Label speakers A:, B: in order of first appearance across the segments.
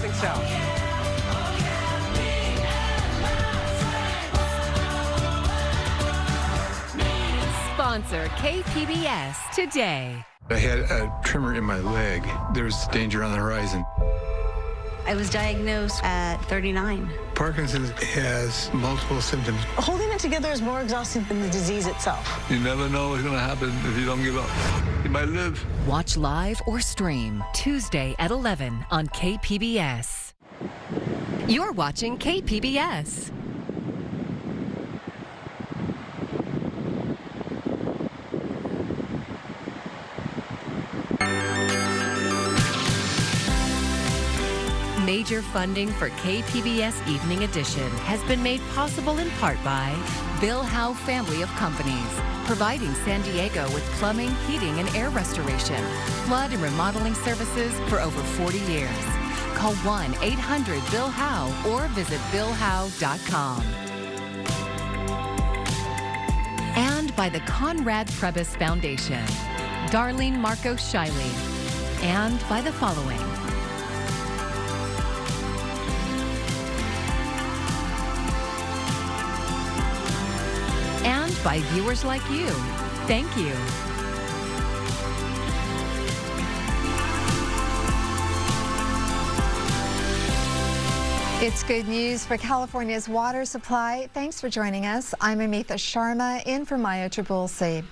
A: think so.
B: Sponsor KPBS today.
C: I had a tremor in my leg. There's danger on the horizon.
D: I was diagnosed at 39.
C: Parkinson's has multiple symptoms.
E: Holding it together is more exhausting than the disease itself.
F: You never know what's going to happen if you don't give up. You might live.
B: Watch live or stream Tuesday at 11 on KPBS. You're watching KPBS. Major funding for KPBS Evening Edition has been made possible in part by Bill Howe Family of Companies, providing San Diego with plumbing, heating, and air restoration, flood and remodeling services for over 40 years. Call 1-800-BILL-HOWE or visit billhowe.com. And by the Conrad Trebas Foundation, Darlene Marcos Shiley, and by the following. And by viewers like you. Thank you.
G: It's good news for California's water supply. Thanks for joining us. I'm Amitha Sharma in for Maya Trabulsi.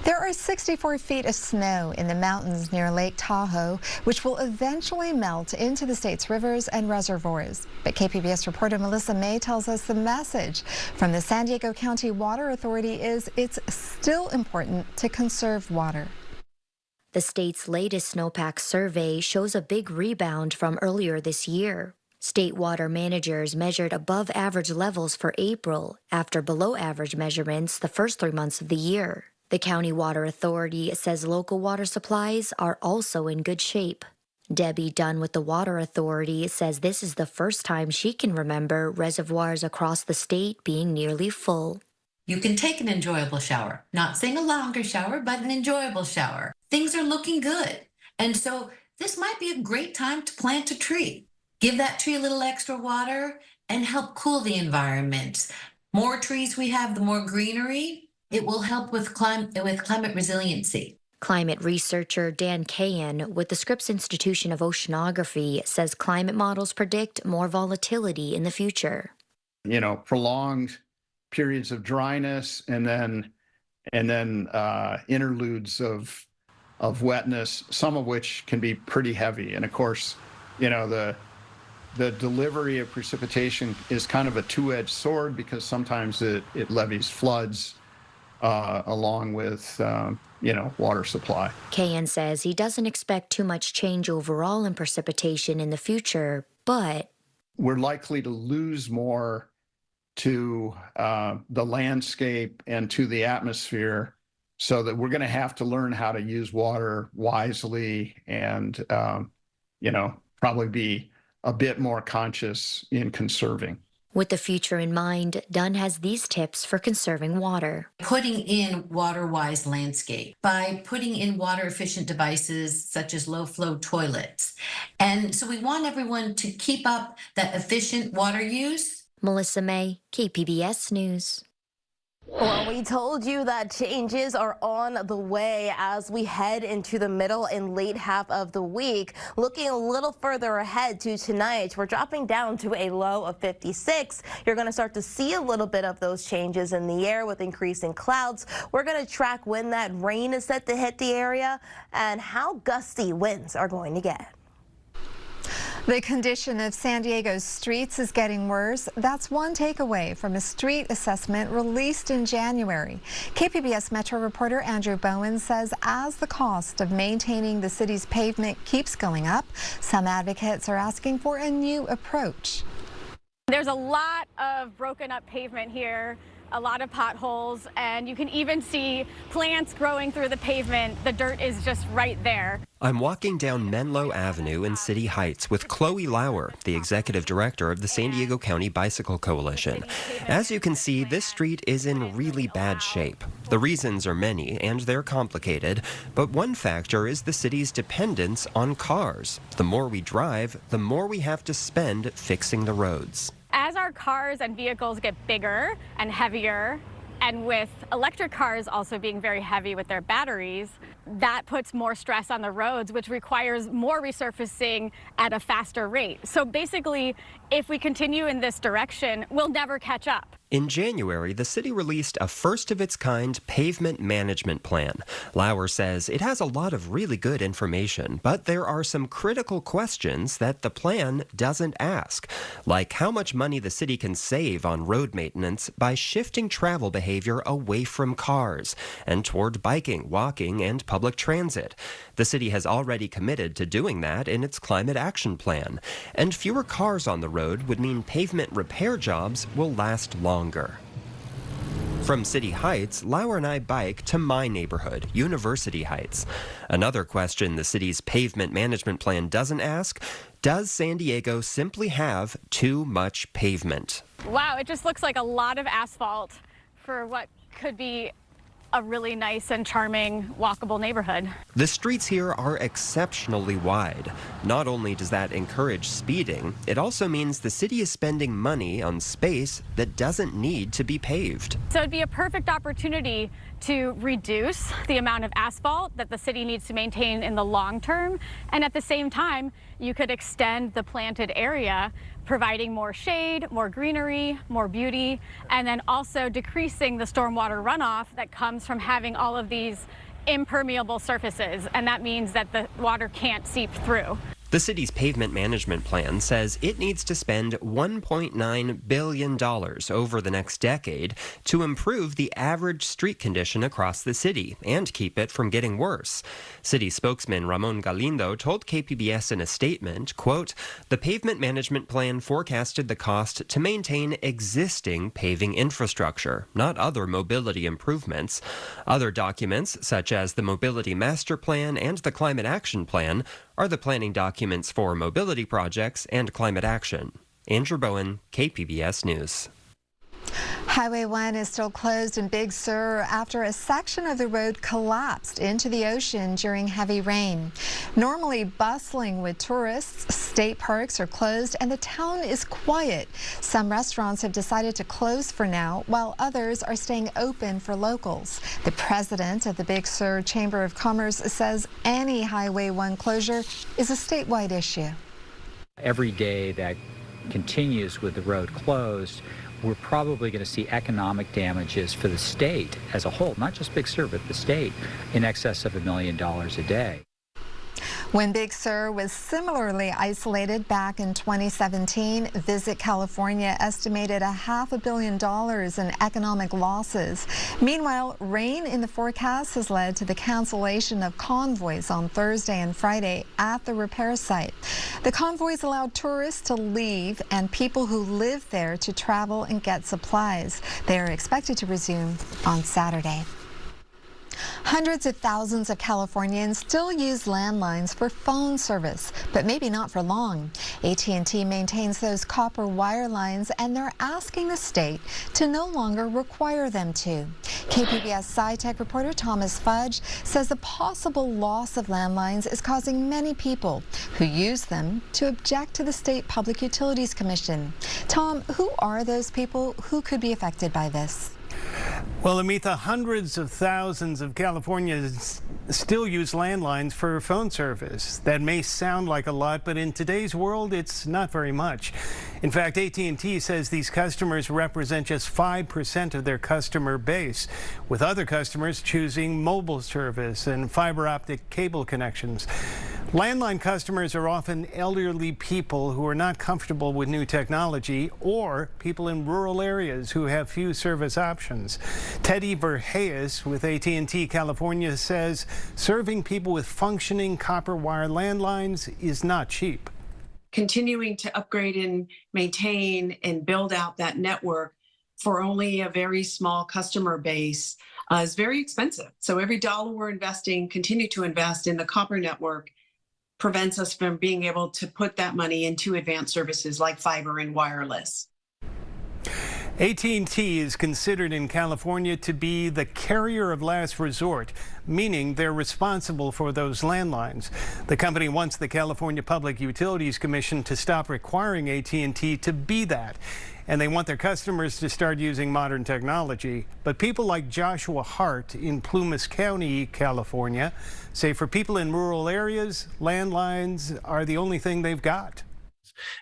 G: There are 64 feet of snow in the mountains near Lake Tahoe, which will eventually melt into the state's rivers and reservoirs. But KPBS reporter Melissa May tells us the message from the San Diego County Water Authority is it's still important to conserve water.
H: The state's latest snowpack survey shows a big rebound from earlier this year. State water managers measured above average levels for April after below average measurements the first 3 months of the year. The County Water Authority says local water supplies are also in good shape. Debbie Dunn with the Water Authority says this is the first time she can remember reservoirs across the state being nearly full.
I: You can take an enjoyable shower. Not saying a longer shower, but an enjoyable shower. Things are looking good. And so this might be a great time to plant a tree. Give that tree a little extra water and help cool the environment. More trees we have, the more greenery. It will help with climate resiliency.
H: Climate researcher Dan Cahan with the Scripps Institution of Oceanography says climate models predict more volatility in the future.
J: You know, prolonged periods of dryness and then interludes of wetness, some of which can be pretty heavy. And of course, you know, the delivery of precipitation is kind of a two-edged sword because sometimes it levies floods along with, water supply.
H: Cahan says he doesn't expect too much change overall in precipitation in the future, but
J: we're likely to lose more to the landscape and to the atmosphere so that we're going to have to learn how to use water wisely and, probably be a bit more conscious in conserving.
H: With the future in mind, Dunn has these tips for conserving water.
I: Putting in water-wise landscape by putting in water-efficient devices such as low-flow toilets. And so we want everyone to keep up that efficient water use.
H: Melissa May, KPBS News.
K: Well, we told you that changes are on the way as we head into the middle and late half of the week. Looking a little further ahead to tonight, we're dropping down to a low of 56. You're going to start to see a little bit of those changes in the air with increasing clouds. We're going to track when that rain is set to hit the area and how gusty winds are going to get.
G: The condition of San Diego's streets is getting worse. That's one takeaway from a street assessment released in January. KPBS Metro reporter Andrew Bowen says as the cost of maintaining the city's pavement keeps going up, some advocates are asking for a new approach.
L: There's a lot of broken up pavement here.
A: a lot of potholes, and you can even see plants growing through the pavement. The dirt is just right there.
L: I'm walking down Menlo Avenue in City Heights with Chloe Lauer, the executive director of the San Diego County Bicycle Coalition. As you can see, this street is in really bad shape. The reasons are many, and they're complicated, but one factor is the city's dependence on cars. The more we drive, the more we have to spend fixing the roads.
A: As our cars and vehicles get bigger and heavier, and with electric cars also being very heavy with their batteries, that puts more stress on the roads, which requires more resurfacing at a faster rate. So basically, if we continue in this direction, we'll never catch up.
L: In January, the city released a first-of-its-kind pavement management plan. Lauer says it has a lot of really good information, but there are some critical questions that the plan doesn't ask, like how much money the city can save on road maintenance by shifting travel behavior away from cars and toward biking, walking, and public transit. The city has already committed to doing that in its climate action plan, and fewer cars on the road would mean pavement repair jobs will last longer. From City Heights, Lauer and I bike to my neighborhood, University Heights. Another question the city's pavement management plan doesn't ask: does San Diego simply have too much pavement?
A: Wow, it just looks like a lot of asphalt for what could be a really nice and charming walkable neighborhood.
L: The streets here are exceptionally wide. Not only does that encourage speeding, it also means the city is spending money on space that doesn't need to be paved.
A: So it'd be a perfect opportunity to reduce the amount of asphalt that the city needs to maintain in the long term, and at the same time, you could extend the planted area, providing more shade, more greenery, more beauty, and then also decreasing the stormwater runoff that comes from having all of these impermeable surfaces, and that means that the water can't seep through.
L: The city's pavement management plan says it needs to spend $1.9 billion over the next decade to improve the average street condition across the city and keep it from getting worse. City spokesman Ramon Galindo told KPBS in a statement, quote, "The pavement management plan forecasted the cost to maintain existing paving infrastructure, not other mobility improvements. Other documents, such as the Mobility Master Plan and the Climate Action Plan, are the planning documents for mobility projects and climate action." Andrew Bowen, KPBS News.
G: Highway 1 is still closed in Big Sur after a section of the road collapsed into the ocean during heavy rain. Normally bustling with tourists, state parks are closed and the town is quiet. Some restaurants have decided to close for now, while others are staying open for locals. The president of the Big Sur Chamber of Commerce says any Highway 1 closure is a statewide issue.
M: Every day that continues with the road closed, we're probably going to see economic damages for the state as a whole, not just Big Sur, but the state, in excess of $1 million a day.
G: When Big Sur was similarly isolated back in 2017, Visit California estimated $500 million in economic losses. Meanwhile, rain in the forecast has led to the cancellation of convoys on Thursday and Friday at the repair site. The convoys allowed tourists to leave and people who live there to travel and get supplies. They are expected to resume on Saturday. Hundreds of thousands of Californians still use landlines for phone service, but maybe not for long. AT&T maintains those copper wire lines, and they're asking the state to no longer require them to. KPBS Sci-Tech reporter Thomas Fudge says the possible loss of landlines is causing many people who use them to object to the State Public Utilities Commission. Tom, who are those people who could be affected by this?
N: Well, Amitha, hundreds of thousands of Californians still use landlines for phone service. That may sound like a lot, but in today's world, it's not very much. In fact, AT&T says these customers represent just 5% of their customer base, with other customers choosing mobile service and fiber optic cable connections. Landline customers are often elderly people who are not comfortable with new technology, or people in rural areas who have few service options. Teddy Verhees with AT&T California says serving people with functioning copper wire landlines is not cheap.
O: Continuing to upgrade and maintain and build out that network for only a very small customer base is very expensive. So every dollar we're investing, continue to invest in the copper network, prevents us from being able to put that money into advanced services like fiber and wireless.
N: AT&T is considered in California to be the carrier of last resort, meaning they're responsible for those landlines. The company wants the California Public Utilities Commission to stop requiring AT&T to be that. And they want their customers to start using modern technology. But people like Joshua Hart in Plumas County, California, say for people in rural areas, landlines are the only thing they've got.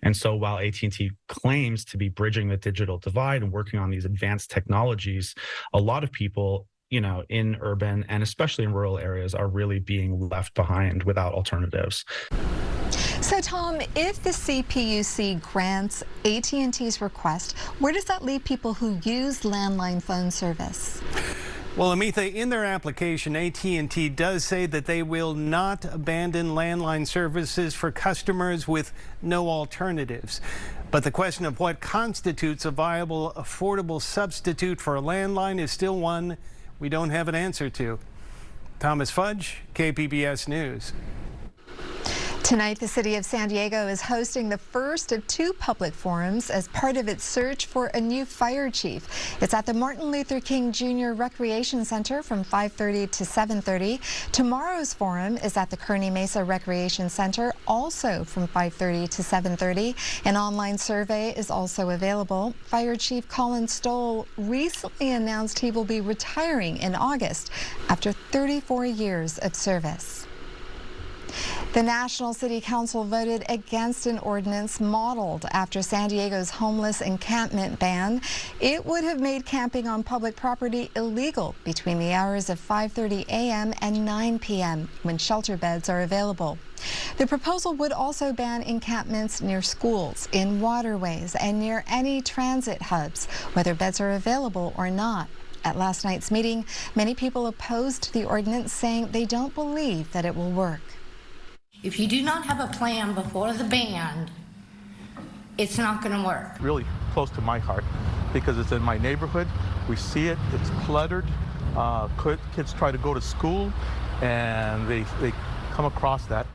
P: And so while AT&T claims to be bridging the digital divide and working on these advanced technologies, a lot of people, in urban and especially in rural areas are really being left behind without alternatives.
G: So, Tom, if the CPUC grants AT&T's request, where does that leave people who use landline phone service?
N: Well, Amitha, in their application, AT&T does say that they will not abandon landline services for customers with no alternatives. But the question of what constitutes a viable, affordable substitute for a landline is still one we don't have an answer to. Thomas Fudge, KPBS News.
G: Tonight, the city of San Diego is hosting the first of 2 public forums as part of its search for a new fire chief. It's at the Martin Luther King Jr. Recreation Center from 5:30 to 7:30. Tomorrow's forum is at the Kearny Mesa Recreation Center, also from 5:30 to 7:30. An online survey is also available. Fire Chief Colin Stoll recently announced he will be retiring in August after 34 years of service. The National City Council voted against an ordinance modeled after San Diego's homeless encampment ban. It would have made camping on public property illegal between the hours of 5:30 a.m. and 9 p.m. when shelter beds are available. The proposal would also ban encampments near schools, in waterways, and near any transit hubs, whether beds are available or not. At last night's meeting, many people opposed the ordinance, saying they don't believe that it will work.
Q: If you do not have a plan before the ban, it's not going to work.
R: Really close to my heart because it's in my neighborhood. We see it, it's cluttered. Kids try to go to school and they come across that.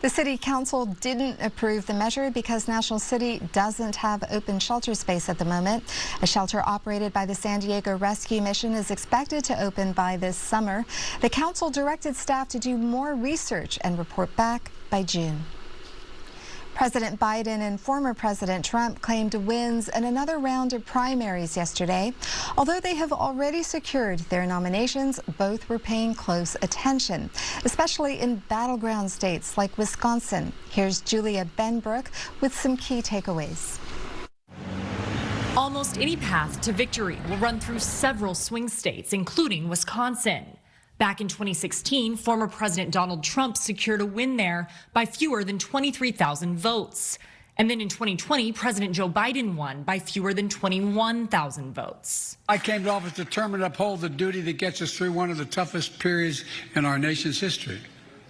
G: The City Council didn't approve the measure because National City doesn't have open shelter space at the moment. A shelter operated by the San Diego Rescue Mission is expected to open by this summer. The council directed staff to do more research and report back by June. President Biden and former President Trump claimed wins in another round of primaries yesterday. Although they have already secured their nominations, both were paying close attention, especially in battleground states like Wisconsin. Here's Julia Benbrook with some key takeaways.
S: Almost any path to victory will run through several swing states, including Wisconsin. Back in 2016, former President Donald Trump secured a win there by fewer than 23,000 votes. And then in 2020, President Joe Biden won by fewer than 21,000 votes.
T: I came to office determined to uphold the duty that gets us through one of the toughest periods in our nation's history.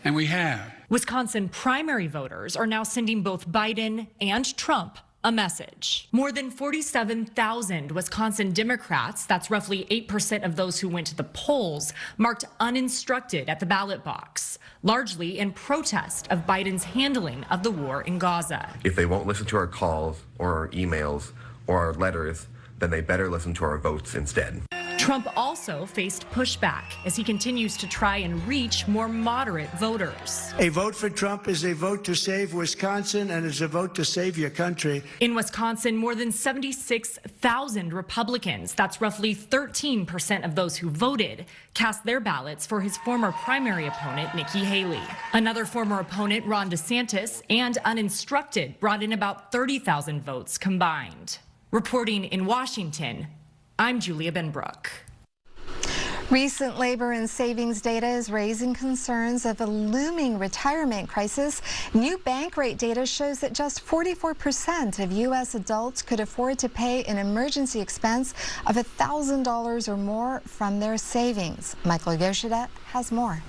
T: And we have.
S: Wisconsin primary voters are now sending both Biden and Trump a message. More than 47,000 Wisconsin Democrats, that's roughly 8% of those who went to the polls, marked uninstructed at the ballot box, largely in protest of Biden's handling of the war in Gaza.
U: If they won't listen to our calls or our emails or our letters, then they better listen to our votes instead.
S: Trump also faced pushback as he continues to try and reach more moderate voters.
V: A vote for Trump is a vote to save Wisconsin and is a vote to save your country.
S: In Wisconsin, more than 76,000 Republicans, that's roughly 13% of those who voted, cast their ballots for his former primary opponent, Nikki Haley. Another former opponent, Ron DeSantis, and uninstructed brought in about 30,000 votes combined. Reporting in Washington, I'm Julia Benbrook.
G: Recent labor and savings data is raising concerns of a looming retirement crisis. New bank rate data shows that just 44% of U.S. adults could afford to pay an emergency expense of $1,000 or more from their savings. Michael Yoshida has more.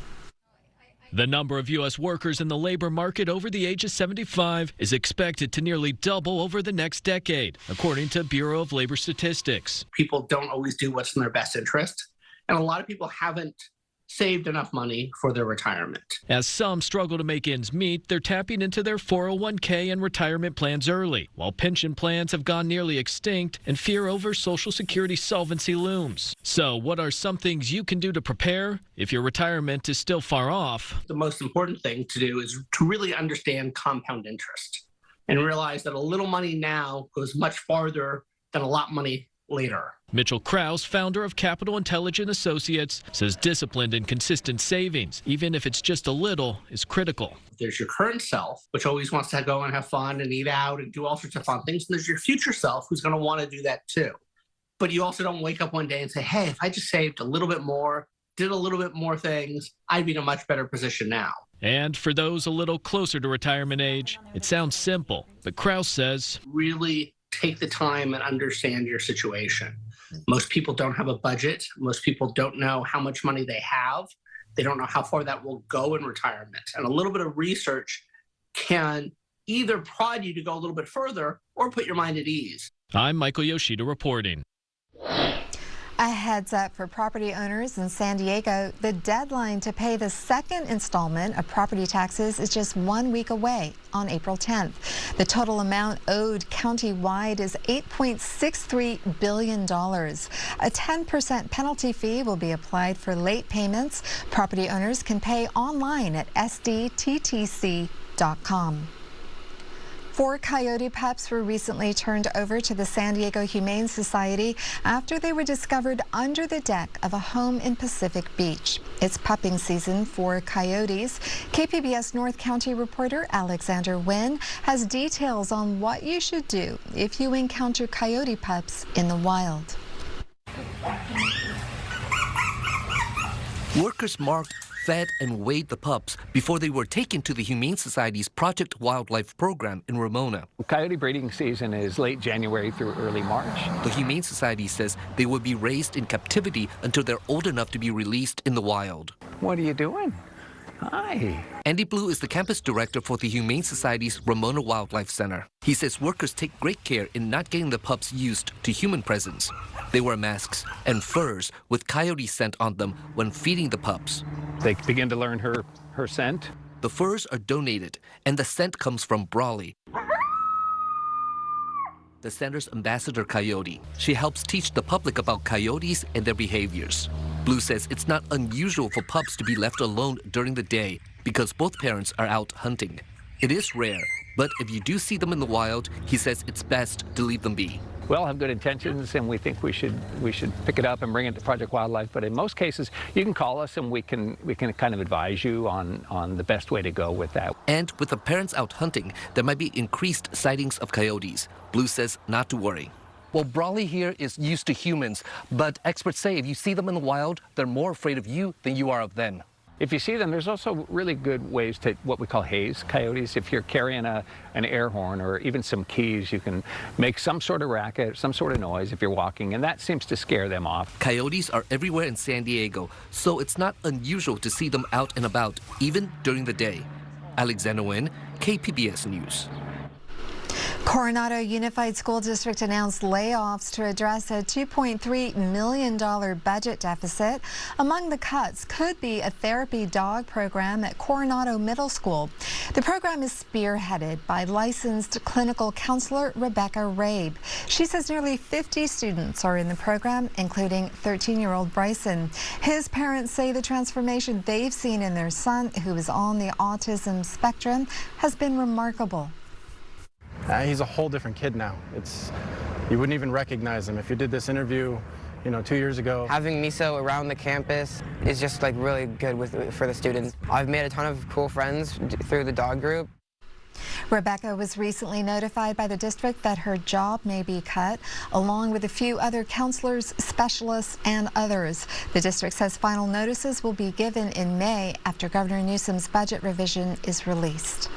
C: The number of U.S. workers in the labor market over the age of 75 is expected to nearly double over the next decade, according to Bureau of Labor Statistics.
D: People don't always do what's in their best interest, and a lot of people haven't saved enough money for their retirement.
C: As some struggle to make ends meet, they're tapping into their 401k and retirement plans early, while pension plans have gone nearly extinct and fear over Social Security solvency looms. So what are some things you can do to prepare if your retirement is still far off?
D: The most important thing to do is to really understand compound interest and realize that a little money now goes much farther than a lot of money later.
C: Mitchell Krause, founder of Capital Intelligent Associates, says disciplined and consistent savings, even if it's just a little, is critical.
D: There's your current self, which always wants to go and have fun and eat out and do all sorts of fun things. And there's your future self who's going to want to do that too. But you also don't wake up one day and say, hey, if I just saved a little bit more, did a little bit more things, I'd be in a much better position now.
C: And for those a little closer to retirement age, it sounds simple, but Krause says,
D: really take the time and understand your situation. Most people don't have a budget. Most people don't know how much money they have. They don't know how far that will go in retirement. And a little bit of research can either prod you to go a little bit further or put your mind at ease.
C: I'm Michael Yoshida reporting.
G: A heads up for property owners in San Diego. The deadline to pay the second installment of property taxes is just 1 week away on April 10th. The total amount owed countywide is $8.63 billion. A 10% penalty fee will be applied for late payments. Property owners can pay online at sdttc.com. 4 coyote pups were recently turned over to the San Diego Humane Society after they were discovered under the deck of a home in Pacific Beach. It's pupping season for coyotes. KPBS North County reporter Alexander Nguyen has details on what you should do if you encounter coyote pups in the wild.
W: Workers marked, fed, and weighed the pups before they were taken to the Humane Society's Project Wildlife program in Ramona.
X: Coyote breeding season is late January through early March.
W: The Humane Society says they will be raised in captivity until they're old enough to be released in the wild.
X: What are you doing? Hi.
W: Andy Blue is the campus director for the Humane Society's Ramona Wildlife Center. He says workers take great care in not getting the pups used to human presence. They wear masks and furs with coyote scent on them when feeding the pups.
X: They begin to learn her scent.
W: The furs are donated, and the scent comes from Brawley, the center's ambassador coyote. She helps teach the public about coyotes and their behaviors. Blue says it's not unusual for pups to be left alone during the day because both parents are out hunting. It is rare, but if you do see them in the wild, he says it's best to leave them be.
X: We all have good intentions, and we think we should pick it up and bring it to Project Wildlife. But in most cases, you can call us, and we can kind of advise you on the best way to go with that.
W: And with the parents out hunting, there might be increased sightings of coyotes. Blue says not to worry. Well, Brawley here is used to humans, but experts say if you see them in the wild, they're more afraid of you than you are of them.
X: If you see them, there's also really good ways to what we call haze coyotes. If you're carrying an air horn or even some keys, you can make some sort of racket, some sort of noise if you're walking, and that seems to scare them off.
W: Coyotes are everywhere in San Diego, so it's not unusual to see them out and about, even during the day. Alexander Nguyen, KPBS News.
G: Coronado Unified School District announced layoffs to address a $2.3 million budget deficit. Among the cuts could be a therapy dog program at Coronado Middle School. The program is spearheaded by licensed clinical counselor Rebecca Rabe. She says nearly 50 students are in the program, including 13-year-old Bryson. His parents say the transformation they've seen in their son, who is on the autism spectrum, has been remarkable.
Y: He's a whole different kid now. You wouldn't even recognize him. If you did this interview, 2 years ago.
Z: Having Miso around the campus is just really good for the students. I've made a ton of cool friends through the dog group.
G: Rebecca was recently notified by the district that her job may be cut, along with a few other counselors, specialists, and others. The district says final notices will be given in May after Governor Newsom's budget revision is released.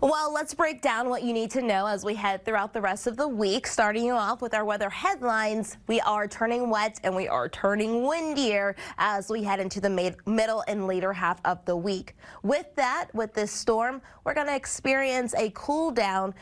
K: Well, let's break down what you need to know as we head throughout the rest of the week. Starting you off with our weather headlines, we are turning wet and we are turning windier as we head into the middle and later half of the week. With this storm, we're going to experience a cool down,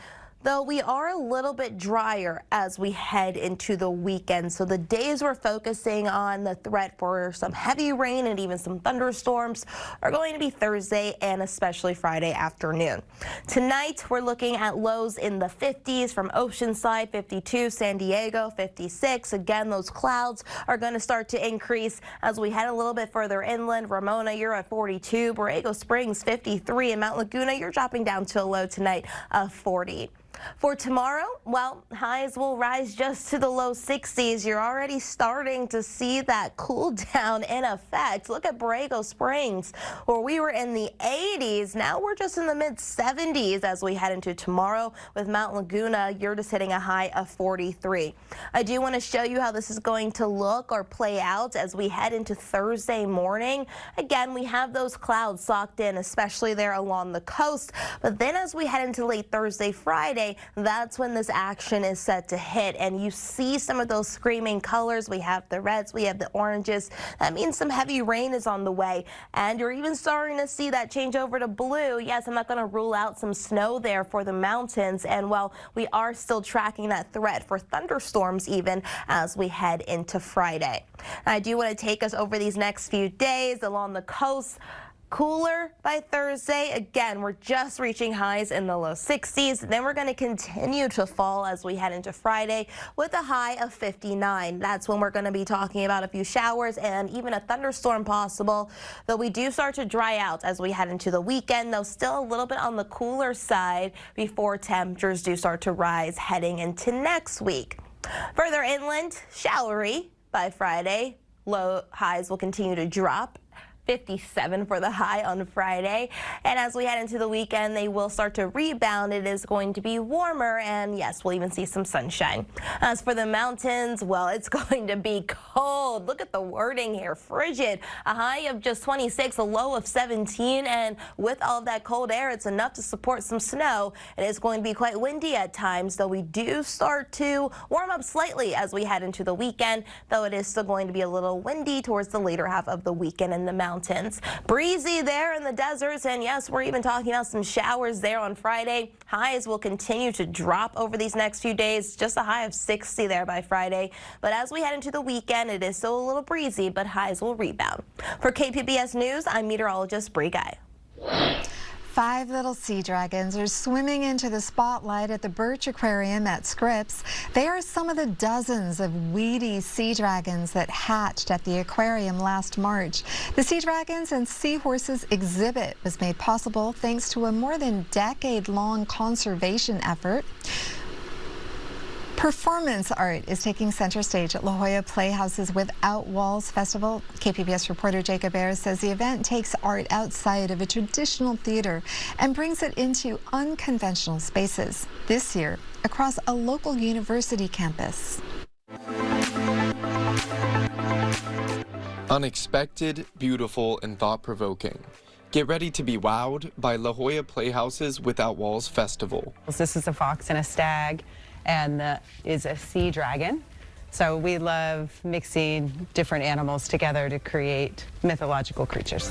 K: though we are a little bit drier as we head into the weekend. So the days we're focusing on the threat for some heavy rain and even some thunderstorms are going to be Thursday and especially Friday afternoon. Tonight, we're looking at lows in the 50s from Oceanside, 52, San Diego, 56. Again, those clouds are going to start to increase as we head a little bit further inland. Ramona, you're at 42, Borrego Springs, 53, and Mount Laguna, you're dropping down to a low tonight of 40. For tomorrow, well, highs will rise just to the low 60s. You're already starting to see that cool down in effect. Look at Borrego Springs, where we were in the 80s. Now we're just in the mid 70s as we head into tomorrow. With Mount Laguna, you're just hitting a high of 43. I do want to show you how this is going to look or play out as we head into Thursday morning. Again, we have those clouds socked in, especially there along the coast. But then as we head into late Thursday, Friday, that's when this action is set to hit, and you see some of those screaming colors. We have the reds, we have the oranges. That means some heavy rain is on the way, and you're even starting to see that change over to blue. Yes, I'm not going to rule out some snow there for the mountains, and well, we are still tracking that threat for thunderstorms even as we head into Friday. I do want to take us over these next few days along the coast. Cooler by Thursday. Again, we're just reaching highs in the low 60s. Then we're going to continue to fall as we head into Friday with a high of 59. That's when we're going to be talking about a few showers and even a thunderstorm possible, though we do start to dry out as we head into the weekend, though still a little bit on the cooler side before temperatures do start to rise heading into next week. Further inland, showery by Friday. Low highs will continue to drop. 57 for the high on Friday. And as we head into the weekend, they will start to rebound. It is going to be warmer, and yes, we'll even see some sunshine. As for the mountains, well, it's going to be cold. Look at the wording here, frigid. A high of just 26, a low of 17, and with all of that cold air, it's enough to support some snow. It is going to be quite windy at times, though we do start to warm up slightly as we head into the weekend, though it is still going to be a little windy towards the later half of the weekend in the mountains. Breezy there in the deserts, and yes, we're even talking about some showers there on Friday. Highs will continue to drop over these next few days, just a high of 60 there by Friday. But as we head into the weekend, it is still a little breezy, but highs will rebound. For KPBS News, I'm meteorologist Bree Guy.
G: 5 little sea dragons are swimming into the spotlight at the Birch Aquarium at Scripps. They are some of the dozens of weedy sea dragons that hatched at the aquarium last March. The Sea Dragons and Seahorses exhibit was made possible thanks to a more than decade-long conservation effort. Performance art is taking center stage at La Jolla Playhouse's Without Walls Festival. KPBS reporter Jacob Ayers says the event takes art outside of a traditional theater and brings it into unconventional spaces. This year, across a local university campus.
B: Unexpected, beautiful, and thought-provoking. Get ready to be wowed by La Jolla Playhouse's Without Walls Festival.
E: This is a fox and a stag, and is a sea dragon. So we love mixing different animals together to create mythological creatures.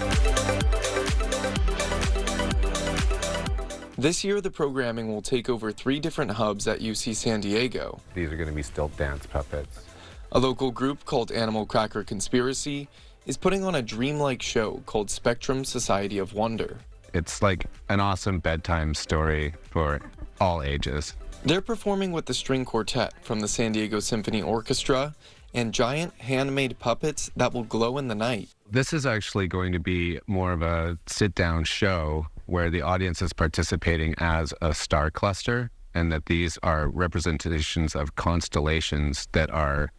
B: This year, the programming will take over 3 different hubs at UC San Diego.
F: These are going to be still dance puppets.
B: A local group called Animal Cracker Conspiracy is putting on a dreamlike show called Spectrum Society of Wonder.
F: It's like an awesome bedtime story for all ages.
B: They're performing with the string quartet from the San Diego Symphony Orchestra and giant handmade puppets that will glow in the night.
F: This is actually going to be more of a sit-down show where the audience is participating as a star cluster, and that these are representations of constellations that are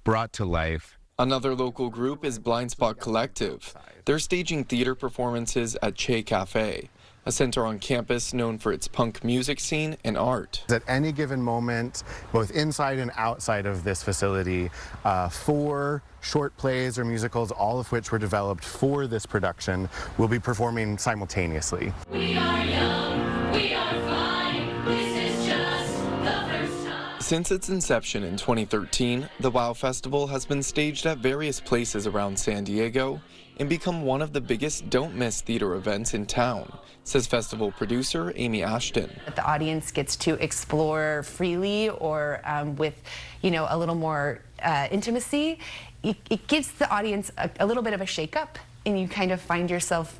F: brought to life.
B: Another local group is Blind Spot Collective. They're staging theater performances at Che Cafe, a center on campus known for its punk music scene and art.
H: At any given moment, both inside and outside of this facility, 4 short plays or musicals, all of which were developed for this production, will be performing simultaneously.
I: We are young.
A: We are flying. This is just the first time.
B: Since its inception in 2013, the WOW Festival has been staged at various places around San Diego and become one of the biggest don't-miss theater events in town, says festival producer Amy Ashton.
I: The audience gets to explore freely or with, a little more intimacy. It gives the audience a little bit of a shake-up, and you kind of find yourself,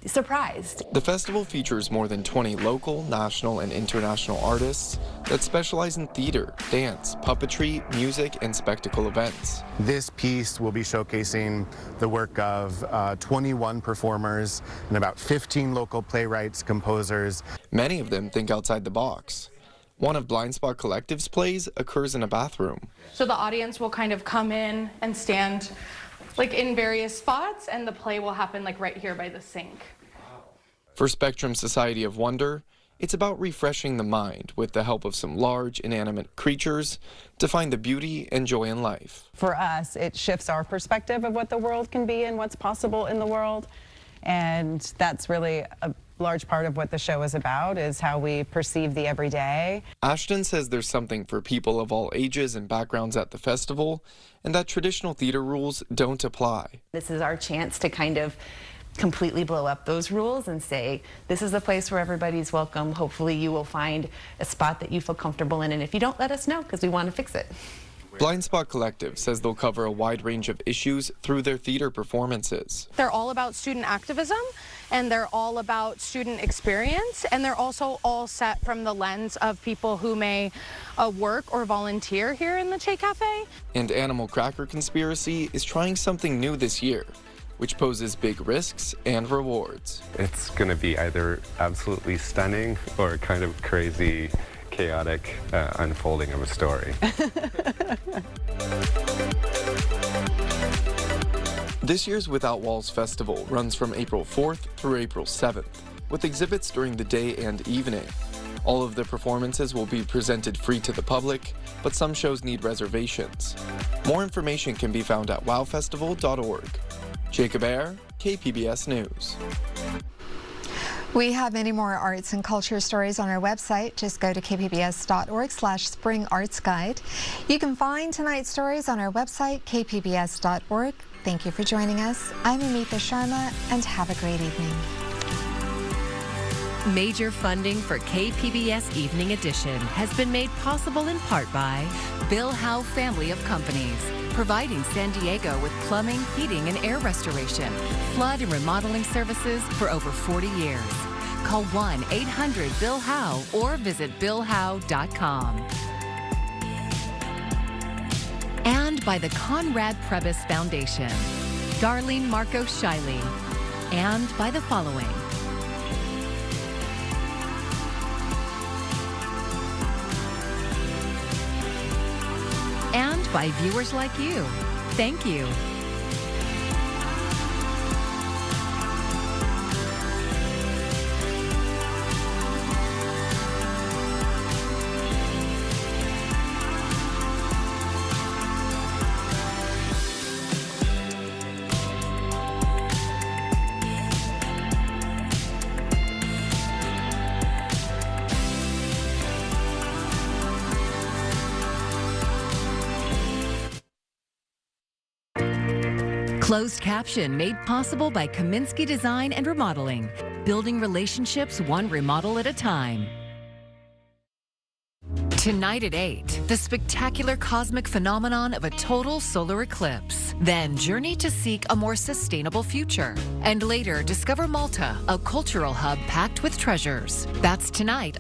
I: surprised.
B: The festival features more than 20 local, national, and international artists that specialize in theater, dance, puppetry, music, and spectacle events.
H: This piece will be showcasing the work of 21 performers and about 15 local playwrights, composers.
B: Many of them think outside the box. One of Blind Spot Collective's plays occurs in a bathroom.
J: So the audience will kind of come in and stand in various spots, and the play will happen right here by the sink.
B: For Spectrum Society of Wonder, it's about refreshing the mind with the help of some large, inanimate creatures to find the beauty and joy in life.
E: For us, it shifts our perspective of what the world can be and what's possible in the world. And that's really a large part of what the show is about, is how we perceive the everyday.
B: Ashton says there's something for people of all ages and backgrounds at the festival, and that traditional theater rules don't apply.
I: This is our chance to kind of completely blow up those rules and say, this is a place where everybody's welcome. Hopefully you will find a spot that you feel comfortable in, and if you don't, let us know, because we want to fix it.
B: Blind Spot Collective says they'll cover a wide range of issues through their theater performances.
J: They're all about student activism, and they're all about student experience, and they're also all set from the lens of people who may work or volunteer here in the Che Cafe.
B: And Animal Cracker Conspiracy is trying something new this year, which poses big risks and rewards.
F: It's going to be either absolutely stunning or kind of crazy, chaotic unfolding of a story.
B: This year's Without Walls Festival runs from April 4th through April 7th, with exhibits during the day and evening. All of the performances will be presented free to the public, but some shows need reservations. More information can be found at wowfestival.org. Jacob Ayer, KPBS News.
G: We have many more arts and culture stories on our website. Just go to kpbs.org/springartsguide. You can find tonight's stories on our website, kpbs.org. Thank you for joining us. I'm Amitha Sharma, and have a great evening.
L: Major funding for KPBS Evening Edition has been made possible in part by Bill Howe Family of Companies, providing San Diego with plumbing, heating, and air restoration, flood and remodeling services for over 40 years. Call 1-800-BILL-HOWE or visit billhowe.com. And by the Conrad Prebys Foundation, Darlene Marco Shiley, and by the following. And by viewers like you. Thank you. Closed caption made possible by Kaminsky Design and Remodeling, building relationships one remodel at a time. Tonight at 8, the spectacular cosmic phenomenon of a total solar eclipse. Then journey to seek a more sustainable future. And later, discover Malta, a cultural hub packed with treasures. That's tonight